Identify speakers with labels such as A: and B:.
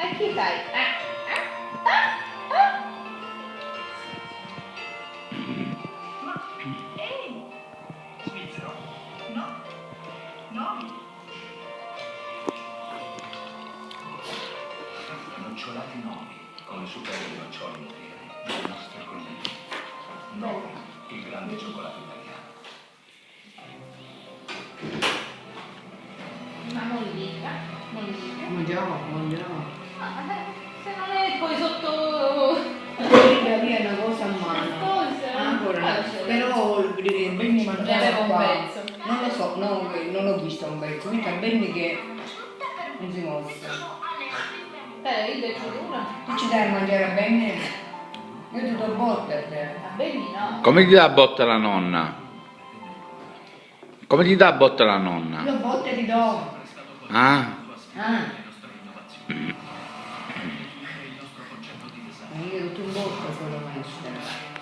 A: E chi fai?
B: Svizzero? No. No. Nocciolati novi, come superbi noccioli interi, delle nostre colline. Novi, il grande cioccolato italiano.
A: Ma non li dica, non li dica.
C: Mangiamo.
A: Se non è poi sotto
C: Via una cosa a mano.
A: cosa.
C: Ancora, però Benny
A: Ne
C: mangiava
A: aveva un
C: qua.
A: pezzo.
C: Non lo so, non ho visto un pezzo. Mica Benny che non si mostra.
A: Io ti do una.
C: Tu ci dai a mangiare a Benny? Io ti do botte a te.
A: A Benny no.
D: Come ti dà botta la nonna? Come ti dà botta la nonna?
C: Io botte ti do.
D: Ah?
C: Io tutto in bocca solo maestra.